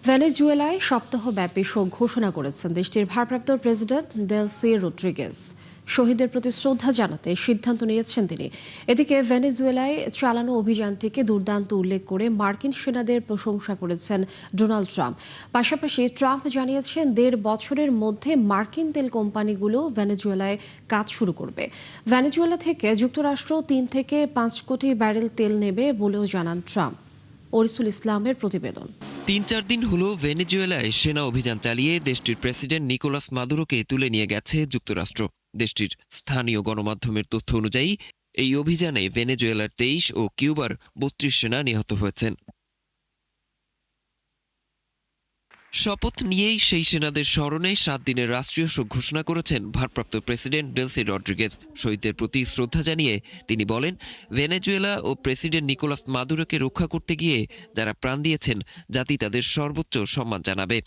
ভেনেজুয়েলায় সপ্তাহব্যাপী শোক ঘোষণা করেছেন দেশটির ভারপ্রাপ্ত প্রেসিডেন্ট ডেলসি রদ্রিগেজ। শহীদদের প্রতি শ্রদ্ধা জানাতে সিদ্ধান্ত নিয়েছেন তিনি। এদিকে ভেনেজুয়েলায় চালানো অভিযানটিকে দুর্দান্ত উল্লেখ করে মার্কিন সেনাদের প্রশংসা করেছেন ডোনাল্ড ট্রাম্প। পাশাপাশি ট্রাম্প জানিয়েছেন ১.৫ বছরের মধ্যে মার্কিন তেল কোম্পানিগুলো ভেনেজুয়েলায় কাজ শুরু করবে। ভেনেজুয়েলা থেকে যুক্তরাষ্ট্র ৩ থেকে ৫ কোটি ব্যারেল তেল নেবে বলেও জানান ট্রাম্প। ওরিসুল ইসলামের প্রতিবেদন। ৩-৪ দিন হলো ভেনেজুয়েলায় সেনা অভিযান চালিয়ে দেশটির প্রেসিডেন্ট নিকোলাস মাদুরোকে তুলে নিয়ে গেছে যুক্তরাষ্ট্র। দেশটির স্থানীয় গণমাধ্যমের তথ্য অনুযায়ী এই অভিযানে ভেনেজুয়েলার ২৩ ও কিউবার ৩২ সেনা নিহত হয়েছেন। শপথ নিয়েই সেই সেনাদের স্মরণে ৭ দিনের রাষ্ট্রীয় শোক ঘোষণা করেছেন ভারপ্রাপ্ত প্রেসিডেন্ট ডেলসি রদ্রিগেজ। শহীদদের প্রতি শ্রদ্ধা জানিয়ে তিনি বলেন, ভেনেজুয়েলা ও প্রেসিডেন্ট নিকোলাস মাদুরোকে রক্ষা করতে গিয়ে যারা প্রাণ দিয়েছেন, জাতি তাদের সর্বোচ্চ সম্মান জানাবে।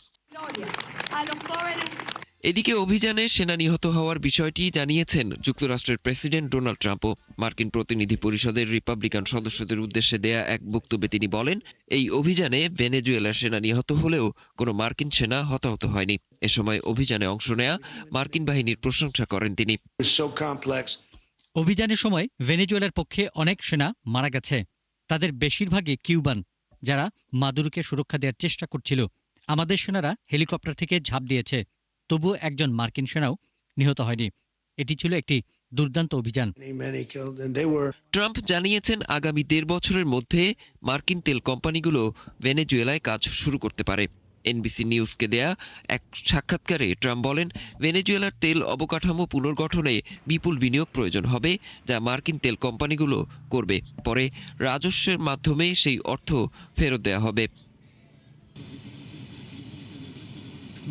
এদিকে অভিযানে সেনা নিহত হওয়ার বিষয়টি জানিয়েছেন যুক্তরাষ্ট্রের প্রেসিডেন্ট ডোনাল্ড ট্রাম্পও। মার্কিন প্রতিনিধি পরিষদের রিপাবলিকান সদস্যদের উদ্দেশ্যে দেয়া এক বক্তব্যে তিনি বলেন, এই অভিযানে ভেনেজুয়েলার সেনা নিহত হলেও কোনো মার্কিন সেনা হতাহত হয়নি। এ সময় অভিযানে অংশ নেয়া মার্কিন বাহিনীর প্রশংসা করেন তিনি। অভিযানের সময় ভেনেজুয়েলার পক্ষে অনেক সেনা মারা গেছে। তাদের বেশিরভাগই কিউবান, যারা মাদুরোকে সুরক্ষা দেওয়ার চেষ্টা করছিল। আমাদের সেনারা হেলিকপ্টার থেকে ঝাঁপ দিয়েছে, তবুও একজন মার্কিন সেনাও নিহত হয়নি। এটি ছিল একটি দুর্দান্ত অভিযান। ট্রাম্প জানিয়েছেন, আগামী ১.৫ বছরের মধ্যে মার্কিন তেল কোম্পানিগুলো ভেনেজুয়েলায় কাজ শুরু করতে পারে। এনবিসি নিউজকে দেয়া এক সাক্ষাৎকারে ট্রাম্প বলেন, ভেনেজুয়েলার তেল অবকাঠামো পুনর্গঠনে বিপুল বিনিয়োগ প্রয়োজন হবে, যা মার্কিন তেল কোম্পানিগুলো করবে। পরে রাজস্বের মাধ্যমে সেই অর্থ ফেরত দেওয়া হবে।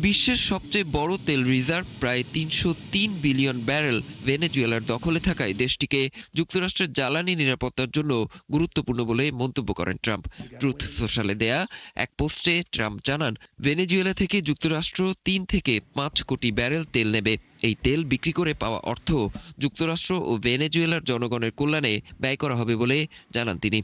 বিশ্বের সবচেয়ে বড় তেল রিজার্ভ প্রায় ৩০৩ বিলিয়ন ব্যারেল ভেনেজুয়েলার দখলে থাকায় দেশটিকে যুক্তরাষ্ট্রের জ্বালানি নিরাপত্তার জন্য গুরুত্বপূর্ণ বলে মন্তব্য করেন ট্রাম্প। ট্রুথ সোশ্যালে দেয়া এক পোস্টে ট্রাম্প জানান, ভেনেজুয়েলা থেকে যুক্তরাষ্ট্র ৩ থেকে ৫ কোটি ব্যারেল তেল নেবে। এই তেল বিক্রি করে পাওয়া অর্থ যুক্তরাষ্ট্র ও ভেনেজুয়েলার জনগণের কল্যাণে ব্যয় করা হবে বলে জানান তিনি।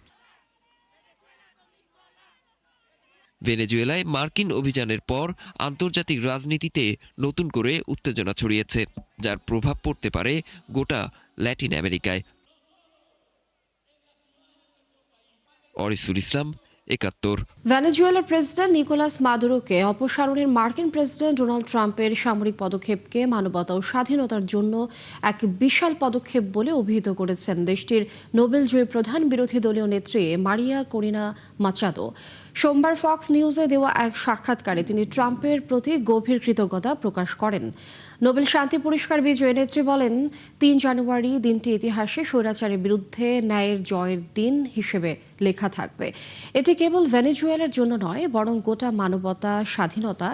ভেনেজুয়েলায় মার্কিন অভিযানের পর আন্তর্জাতিক রাজনীতিতে নতুন করে উত্তেজনা ছড়িয়েছে, যার প্রভাব পড়তে পারে গোটা ল্যাটিন আমেরিকায়। ওরিসুল ইসলাম, ৭১। ভেনেজুয়েলার প্রেসিডেন্ট নিকোলাস মাদুরোকে অপসারণের মার্কিন প্রেসিডেন্ট ডোনাল্ড ট্রাম্পের সামরিক পদক্ষেপকে মানবতা ও স্বাধীনতার জন্য এক বিশাল পদক্ষেপ বলে অভিহিত করেছেন দেশটির নোবেলজয়ী প্রধান বিরোধী দলীয় নেত্রী মারিয়া করিনা মাচাদো। সোমবার ফক্স নিউজে দেওয়া এক সাক্ষাৎকারে তিনি ট্রাম্পের প্রতি গভীর কৃতজ্ঞতা প্রকাশ করেন। নোবেল শান্তি পুরস্কার বিজয়ী নেত্রী বলেন, ৩ জানুয়ারি দিনটি ইতিহাসে স্বৈরাচারের বিরুদ্ধে ন্যায়ের জয়ের দিন হিসেবে লেখা থাকবে। এটি কেবল ভেনেজুয়েলার জন্য নয়, বরং গোটা মানবতা, স্বাধীনতা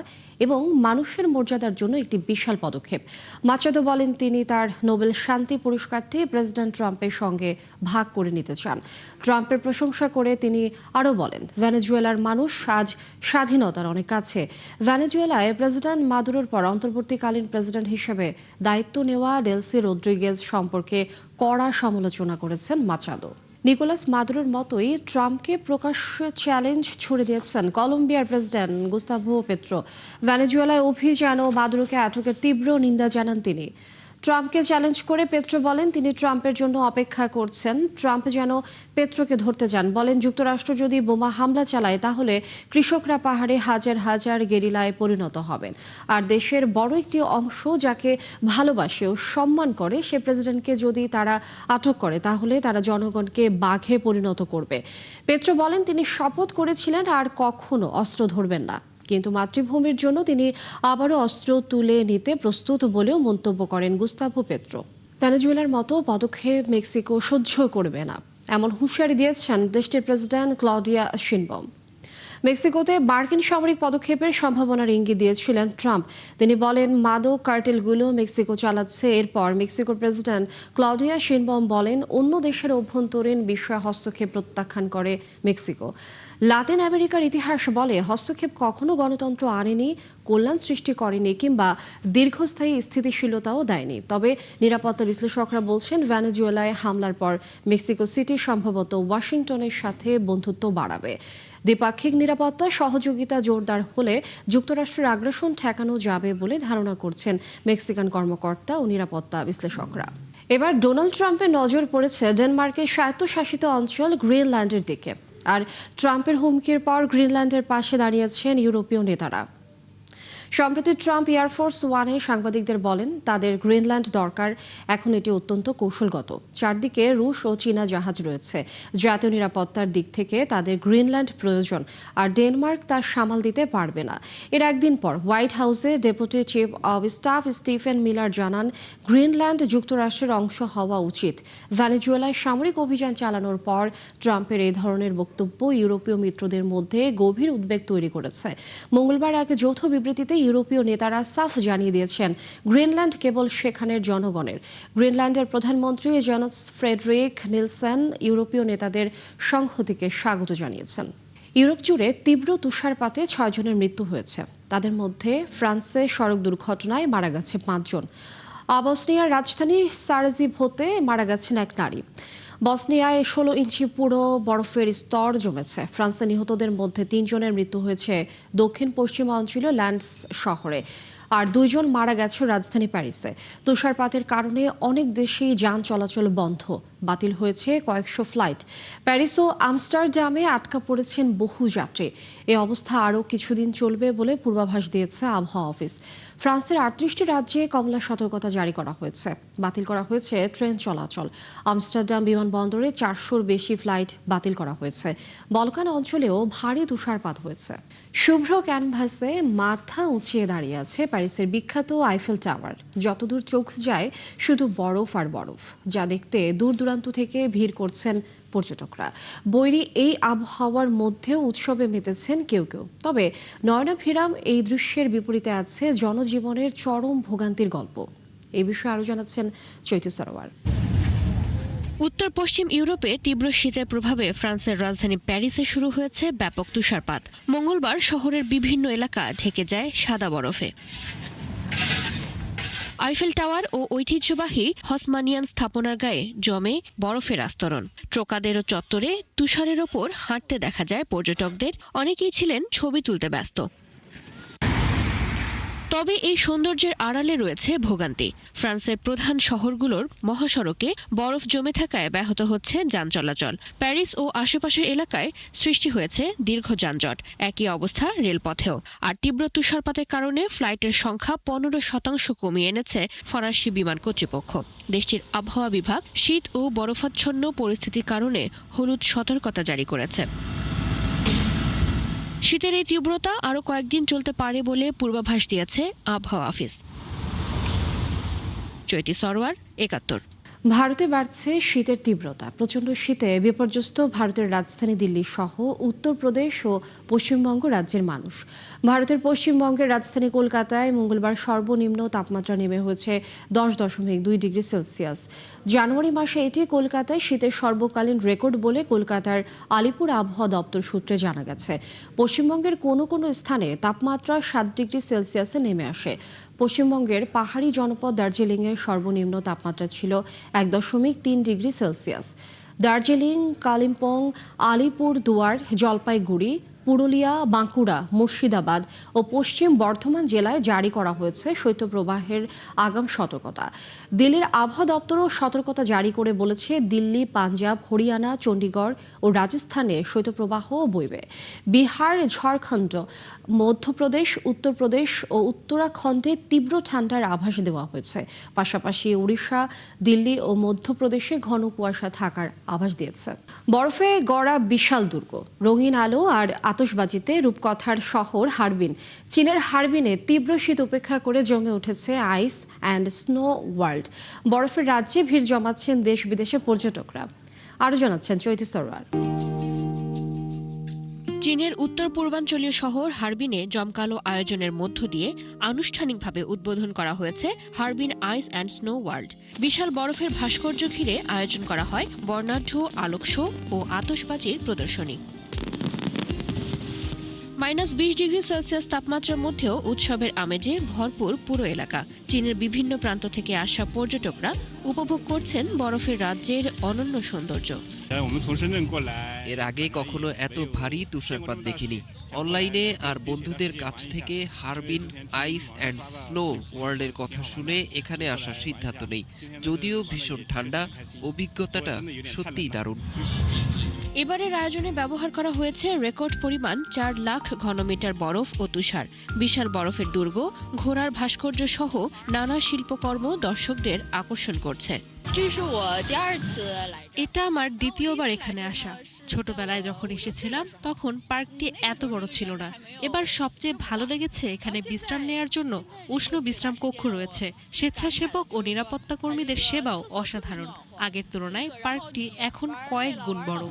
এবং মানুষের মর্যাদার জন্য একটি বিশাল পদক্ষেপ। মাচাদো বলেন, তিনি তার নোবেল শান্তি পুরস্কারটি প্রেসিডেন্ট ট্রাম্পের সঙ্গে ভাগ করে নিতে চান। ট্রাম্পের প্রশংসা করে তিনি আরও বলেন, ভেনেজুয়েলার মানুষ আজ স্বাধীনতার অনেক কাছে। ভেনেজুয়েলায় প্রেসিডেন্ট মাদুরোর পর অন্তর্বর্তীকালীন প্রেসিডেন্ট হিসেবে দায়িত্ব নেওয়া ডেলসি রদ্রিগেজ সম্পর্কে কড়া সমালোচনা করেছেন মাচাদো। নিকোলাস মাদুরোর মতোই ট্রাম্পকে প্রকাশ্যে চ্যালেঞ্জ ছুড়ে দিয়েছেন কলম্বিয়ার প্রেসিডেন্ট গুস্তাভো পেত্রো। ভেনেজুয়েলায় অভিযান ও মাদুরোকে আটকের তীব্র নিন্দা জানান তিনি। ট্রাম্পকে চ্যালেঞ্জ করে পেত্রো বলেন, তিনি ট্রাম্পের জন্য অপেক্ষা করছেন, ট্রাম্প যেন পেত্রোকে ধরতে যান। বলেন, যুক্তরাষ্ট্র যদি বোমা হামলা চালায় তাহলে কৃষকরা পাহাড়ে হাজার হাজার গেরিলায় পরিণত হবেন। আর দেশের বড় একটি অংশ যাকে ভালোবাসে ও সম্মান করে সে প্রেসিডেন্টকে যদি তারা আটক করে তাহলে তারা জনগণকে বাঘে পরিণত করবে। পেত্রো বলেন, তিনি শপথ করেছিলেন আর কখনো অস্ত্র ধরবেন না, কিন্তু মাতৃভূমির জন্য তিনি আবারও অস্ত্র তুলে নিতে প্রস্তুত বলেও মন্তব্য করেন গুস্তাভো পেত্রো। ভেনেজুয়েলার মতো পদক্ষেপ মেক্সিকো সহ্য করবে না, এমন হুঁশিয়ারি দিয়েছেন দেশটির প্রেসিডেন্ট ক্লডিয়া শিনবাউম। মেক্সিকোতে মার্কিন সামরিক পদক্ষেপের সম্ভাবনার ইঙ্গিত দিয়েছিলেন ট্রাম্প। তিনি বলেন, মাদক কার্টেলগুলো মেক্সিকো চালাচ্ছে। এরপর মেক্সিকোর প্রেসিডেন্ট ক্লডিয়া শিনবাউম বলেন, অন্য দেশের অভ্যন্তরীণ বিষয়ে হস্তক্ষেপ প্রত্যাখ্যান করে মেক্সিকো। লাতিন আমেরিকার ইতিহাস বলে হস্তক্ষেপ কখনো গণতন্ত্র আনেনি, কল্যাণ সৃষ্টি করেনি কিংবা দীর্ঘস্থায়ী স্থিতিশীলতাও দেয়নি। তবে নিরাপত্তা বিশ্লেষকরা বলছেন ভেনেজুয়েলায় হামলার পর মেক্সিকো সিটি সম্ভবত ওয়াশিংটনের সাথে বন্ধুত্ব বাড়াবে। দ্বিপাক্ষিক নিরাপত্তা সহযোগিতা জোরদার হলে যুক্তরাষ্ট্রের আগ্রাসন ঠেকানো যাবে বলে ধারণা করছেন মেক্সিকান কর্মকর্তা ও নিরাপত্তা বিশ্লেষকরা। এবার ডোনাল্ড ট্রাম্পের নজর পড়েছে ডেনমার্কের স্বায়ত্তশাসিত অঞ্চল গ্রিনল্যান্ডের দিকে। আর ট্রাম্পের হুমকির পর গ্রিনল্যান্ডের পাশে দাঁড়িয়েছেন ইউরোপীয় নেতারা। সম্প্রতি ট্রাম্প এয়ারফোর্স ওয়ানে সাংবাদিকদের বলেন তাদের গ্রিনল্যান্ড দরকার, এখন এটি অত্যন্ত কৌশলগত। চারদিকে রুশ ও চীনা জাহাজ রয়েছে, জাতীয় নিরাপত্তার দিক থেকে তাদের গ্রিনল্যান্ড প্রয়োজন, আর ডেনমার্ক তা সামাল দিতে পারবে না। এর একদিন পর হোয়াইট হাউসে deputy chief of staff Stephen Miller জানান গ্রিনল্যান্ড যুক্তরাষ্ট্রের অংশ হওয়া উচিত। ভেনেজুয়েলায় সামরিক অভিযান চালানোর পর ট্রাম্পের এই ধরনের বক্তব্য ইউরোপীয় মিত্রদের মধ্যে গভীর উদ্বেগ তৈরি করেছে। মঙ্গলবার এক যৌথ বিবৃতিতে ইউরোপীয় নেতারা সাফ জানিয়ে দিয়েছেন গ্রিনল্যান্ড কেবল সেখানের জনগণের। গ্রিনল্যান্ডের প্রধানমন্ত্রী জেনস ফ্রেডরিক নিলসেন ইউরোপীয় নেতাদের সংহতিকে স্বাগত জানিয়েছেন। ইউরোপ জুড়ে তীব্র তুষারপাতে 6 জনের মৃত্যু হয়েছে। তাদের মধ্যে ফ্রান্সে সড়ক দুর্ঘটনায় মারা গেছে 5 জন। বসনিয়ার রাজধানী সারাজিভোতে মারা গেছেন এক নারী। বসনিয়ায় 16 ইঞ্চি পুরো বরফের স্তর জমেছে। ফ্রান্সে নিহতদের মধ্যে 3 জনের মৃত্যু হয়েছে দক্ষিণ পশ্চিমাঞ্চলীয় ল্যান্ডস শহরে, আর 2 জন মারা গেছে রাজধানী প্যারিসে। তুষারপাতের কারণে অনেক দেশেই যান চলাচল বন্ধ, বাতিল হয়েছে কয়েকশো ফ্লাইট। প্যারিস ও আমস্টারডামে আটকা পড়েছেন বহু যাত্রী। এই অবস্থা আরও কিছুদিন চলবে বলে পূর্বাভাস দিয়েছে আবহাওয়া অফিস। ফ্রান্সের 38টি রাজ্যে কমলা সতর্কতা জারি করা হয়েছে, বাতিল করা হয়েছে ট্রেন চলাচল। আমস্টারডাম বিমানবন্দরে 400-র বেশি ফ্লাইট বাতিল করা হয়েছে। বলকান অঞ্চলেও ভারী তুষারপাত হয়েছে। শুভ্র ক্যানভাসে মাথা উঁচিয়ে দাঁড়িয়ে আছে প্যারিসের বিখ্যাত আইফেল টাওয়ার। যতদূর চোখ যায় শুধু বরফ আর বরফ, যা দেখতে দূর দূরান্ত থেকে ভিড় করছেন পর্যটকরা। বৈরী এই আবহাওয়ার মধ্যেও উৎসবে মেতেছেন কেউ কেউ। তবে নয়নাভিরাম এই দৃশ্যের বিপরীতে আছে জনজীবনের চরম ভোগান্তির গল্প। এই বিষয়ে আরও জানাচ্ছেন চৈতু সরোয়ার। উত্তর পশ্চিম ইউরোপে তীব্র শীতের প্রভাবে ফ্রান্সের রাজধানী প্যারিসে শুরু হয়েছে ব্যাপক তুষারপাত। মঙ্গলবার শহরের বিভিন্ন এলাকা ঢেকে যায় সাদা বরফে। আইফেল টাওয়ার ও ঐতিহ্যবাহী হসমানিয়ান স্থাপনার গায়ে জমে বরফের আস্তরণ। ট্রোকাদেরো চত্বরে তুষারের ওপর হাঁটতে দেখা যায় পর্যটকদের। অনেকেই ছিলেন ছবি তুলতে ব্যস্ত। তবে এই সৌন্দর্যের আড়ালে রয়েছে ভোগান্তি। ফ্রান্সের প্রধান শহরগুলোর মহাসড়কে বরফ জমে থাকায় ব্যাহত হচ্ছে যান চলাচল। প্যারিস ও আশেপাশের এলাকায় সৃষ্টি হয়েছে দীর্ঘ যানজট। একই অবস্থা রেলপথেও। আর তীব্র তুষারপাতের কারণে ফ্লাইটের সংখ্যা 15% কমিয়ে এনেছে ফরাসি বিমান কর্তৃপক্ষ। দেশটির আবহাওয়া বিভাগ শীত ও বরফাচ্ছন্ন পরিস্থিতির কারণে হলুদ সতর্কতা জারি করেছে। শীতের এই তীব্রতা আরও কয়েকদিন চলতে পারে বলে পূর্বাভাস দিয়েছে আবহাওয়া অফিস। চৈতি সরোয়ার, 71। ভারতে বাড়ছে শীতের তীব্রতা। প্রচণ্ড শীতে বিপর্যস্ত ভারতের রাজধানী দিল্লি সহ উত্তরপ্রদেশ ও পশ্চিমবঙ্গ রাজ্যের মানুষ। ভারতের পশ্চিমবঙ্গের রাজধানী কলকাতায় মঙ্গলবার সর্বনিম্ন তাপমাত্রা নেমে হয়েছে 10.2 ডিগ্রি সেলসিয়াস। জানুয়ারি মাসে এটি কলকাতায় শীতের সর্বকালীন রেকর্ড বলে কলকাতার আলিপুর আবহাওয়া দপ্তর সূত্রে জানা গেছে। পশ্চিমবঙ্গের কোনো কোনো স্থানে তাপমাত্রা 7 ডিগ্রি সেলসিয়াসে নেমে আসে। পশ্চিমবঙ্গের পাহাড়ি জনপদ দার্জিলিংয়ের সর্বনিম্ন তাপমাত্রা ছিল 1.3 ডিগ্রি সেলসিয়াস। দার্জিলিং, কালিম্পং, আলিপুর দুয়ার, জলপাইগুড়ি, পুরুলিয়া, বাঁকুড়া, মুর্শিদাবাদ ও পশ্চিম বর্ধমান জেলায় জারি করা হয়েছে শৈত্যপ্রবাহের আগাম সতর্কতা। দিল্লির আবহাওয়া দপ্তরও সতর্কতা জারি করে বলেছে দিল্লি, পাঞ্জাব, হরিয়ানা, চণ্ডীগড় ও রাজস্থানে শৈত্যপ্রবাহ বইবে। বিহার, ঝাড়খণ্ড, মধ্যপ্রদেশ, উত্তরপ্রদেশ ও উত্তরাখণ্ডে তীব্র ঠান্ডার আভাস দেওয়া হয়েছে। পাশাপাশি উড়িষ্যা, দিল্লি ও মধ্যপ্রদেশে ঘন কুয়াশা থাকার আভাস দিয়েছে। বরফে গড়া বিশাল দুর্গ, রঙিন আলো আর আতশবাজিতে রূপকথার শহর হারবিন। চীনের হারবিনে তীব্র শীত উপেক্ষা করে জমে উঠেছে আইস অ্যান্ড স্নো ওয়ার্ল্ড। বরফের রাজ্যে ভিড় জমাচ্ছেন দেশ বিদেশের পর্যটকরা। আরও জানাচ্ছেন চৈতি সরোয়ার। চীনের উত্তর পূর্বাঞ্চলীয় শহর হারবিনে জমকালো আয়োজনের মধ্য দিয়ে আনুষ্ঠানিকভাবে উদ্বোধন করা হয়েছে Harbin ice and snow world. বিশাল বরফের ভাস্কর্য ঘিরে আয়োজন করা হয় বর্ণাঢ্য আলোক শো ও আতশবাজির প্রদর্শনী। -20 ডিগ্রি সেলসিয়াস তাপমাত্রার মধ্যেও উৎসবের আমেজে ভরপুর পুরো এলাকা। চীনের বিভিন্ন প্রান্ত থেকে আসা পর্যটকরা উপভোগ করছেন বরফের রাজ্যের অনন্য সৌন্দর্য। এর আগে কখনো এত ভারী তুষারপাত দেখিনি। অনলাইনে আর বন্ধুদের কাছ থেকে হারবিন আইস অ্যান্ড স্নো ওয়ার্ল্ডের কথা শুনে এখানে আসার সিদ্ধান্ত নেই। যদিও ভীষণ ঠান্ডা, অভিজ্ঞতাটা সত্যিই দারুণ। এবারের আয়োজনে ব্যবহার করা হয়েছে রেকর্ড পরিমাণ 4 লাখ ঘনমিটার বরফ ও তুষার। বিশাল বরফের দুর্গ, ঘোড়ার ভাস্কর্য সহ নানা শিল্পকর্ম দর্শকদের আকর্ষণ করছে। এটা আমার দ্বিতীয়বার এখানে আসা। ছোটবেলায় যখন এসেছিলাম তখন পার্কটি এত বড় ছিল না। এবার সবচেয়ে ভালো লেগেছে এখানে বিশ্রাম নেয়ার জন্য উষ্ণ বিশ্রাম কক্ষ রয়েছে। স্বেচ্ছাসেবক ও নিরাপত্তা কর্মীদের সেবাও অসাধারণ। আগের তুলনায় পার্কটি এখন কয়েক গুণ বড়।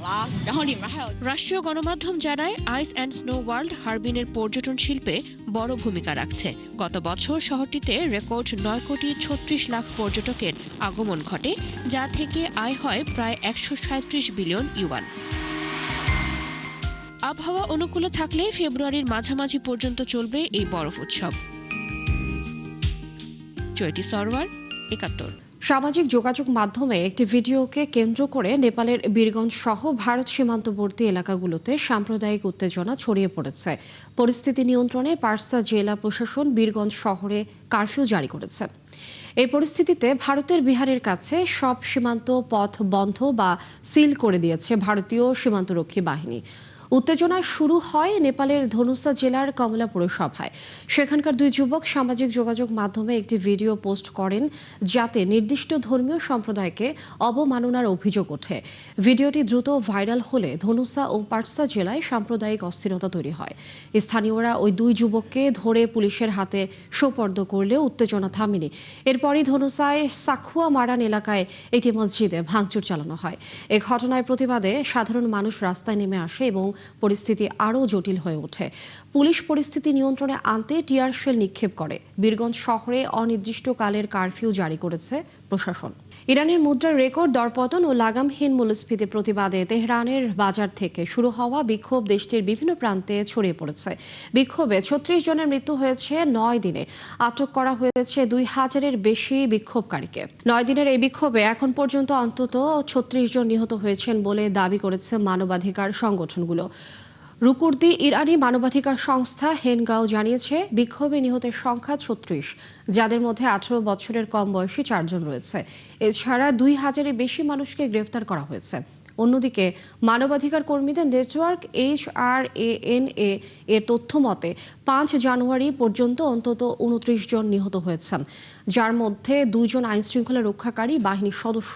রাষ্ট্রীয় গণমাধ্যম জানায় আইস অ্যান্ড স্নো ওয়ার্ল্ড হারবিনের পর্যটন শিল্পে বড় ভূমিকা রাখছে। গত বছর শহরটিতে রেকর্ড 9,36,00,000 পর্যটকের আগমন ঘটে, যা থেকে আয় হয় প্রায় 137 বিলিয়ন ইউয়ান। আবহাওয়া অনুকূলে থাকলে ফেব্রুয়ারির মাঝামাঝি পর্যন্ত চলবে এই বরফ উৎসব। চৈতি সরওয়ার, 71। সামাজিক যোগাযোগ মাধ্যমে একটি ভিডিওকে কেন্দ্র করে নেপালের বীরগঞ্জ সহ ভারত সীমান্তবর্তী এলাকাগুলোতে সাম্প্রদায়িক উত্তেজনা ছড়িয়ে পড়েছে। পরিস্থিতি নিয়ন্ত্রণে পারসা জেলা প্রশাসন বীরগঞ্জ শহরে কারফিউ জারি করেছে। এই পরিস্থিতিতে ভারতের বিহারের কাছে সব সীমান্ত পথ বন্ধ বা সিল করে দিয়েছে ভারতীয় সীমান্তরক্ষী বাহিনী। উত্তেজনা শুরু হয় নেপালের ধনুষা জেলার কমলা পৌরসভায়। সেখানকার দুই যুবক সামাজিক যোগাযোগ মাধ্যমে একটি ভিডিও পোস্ট করেন, যাতে নির্দিষ্ট ধর্মীয় সম্প্রদায়কে অবমাননার অভিযোগ ওঠে। ভিডিওটি দ্রুত ভাইরাল হলে ধনুষা ও পাটসা জেলায় সাম্প্রদায়িক অস্থিরতা তৈরি হয়। স্থানীয়রা ওই দুই যুবককে ধরে পুলিশের হাতে সোপর্দ করলেও উত্তেজনা থামেনি। এরপরই ধনুষায় সাখুয়া মারান এলাকায় একটি মসজিদে ভাঙচুর চালানো হয়। এ ঘটনার প্রতিবাদে সাধারণ মানুষ রাস্তায় নেমে আসে এবং পরিস্থিতি আরও জটিল হয়ে ওঠে। পুলিশ পরিস্থিতি নিয়ন্ত্রণে আনতে টিয়ার শেল নিক্ষেপ করে। বীরগঞ্জ শহরে অনির্দিষ্টকালের কারফিউ জারি করেছে প্রশাসন। ইরানের মুদ্রার রেকর্ড দরপতন ও লাগামহীন মূল্যস্ফীতির প্রতিবাদে তেহরানের বাজার থেকে শুরু হওয়া বিক্ষোভ দেশটির বিভিন্ন প্রান্তে ছড়িয়ে পড়েছে। বিক্ষোভে 36 জনের মৃত্যু হয়েছে। 9 দিনে আটক করা হয়েছে 2000-এর বেশি বিক্ষোভকারীকে। 9 দিনের এই বিক্ষোভে এখন পর্যন্ত অন্তত 36 জন নিহত হয়েছেন বলে দাবি করেছে মানবাধিকার সংগঠনগুলো। রুকুর্দি ইরানি মানবাধিকার সংস্থা হেনগাও জানিয়েছে, বিক্ষোভে নিহতের সংখ্যা 36, যাদের মধ্যে 18 বছরের কম বয়সী 4 জন রয়েছে। এছাড়া 2000-এর বেশি মানুষকে গ্রেফতার করা হয়েছে। অন্যদিকে মানবাধিকার কর্মীদের নেটওয়ার্ক HRANA এর তথ্য মতে 5 জানুয়ারি পর্যন্ত অন্তত 29 জন নিহত হয়েছেন, যার মধ্যে 2 জন আইনশৃঙ্খলা রক্ষাকারী বাহিনীর সদস্য।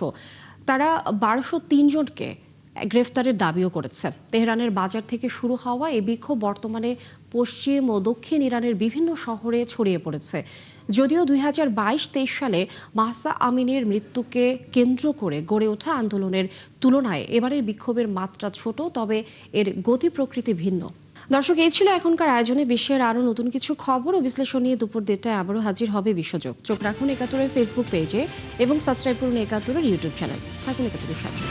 তারা 1203 জনকে গ্রেফতারের দাবিও করেছে। তেহরানের বাজার থেকে শুরু হওয়া এই বিক্ষোভ বর্তমানে পশ্চিম ও দক্ষিণ ইরানের বিভিন্ন শহরে ছড়িয়ে পড়েছে। যদিও 2022-23 সালে মাহসা আমিনের মৃত্যুকে কেন্দ্র করে গড়ে ওঠা আন্দোলনের তুলনায় এবারের বিক্ষোভের মাত্রা ছোট, তবে এর গতি প্রকৃতি ভিন্ন। দর্শক, এই ছিল এখনকার আয়োজনে। বিশ্বের আরও নতুন কিছু খবর ও বিশ্লেষণ নিয়ে দুপুর 1টায় আবারও হাজির হবে বিশ্বযোগ। চোখ রাখুন 71-এর ফেসবুক পেজে এবং সাবস্ক্রাইব করুন 71-এর ইউটিউব চ্যানেল। থাকুন 71-এর সাথে।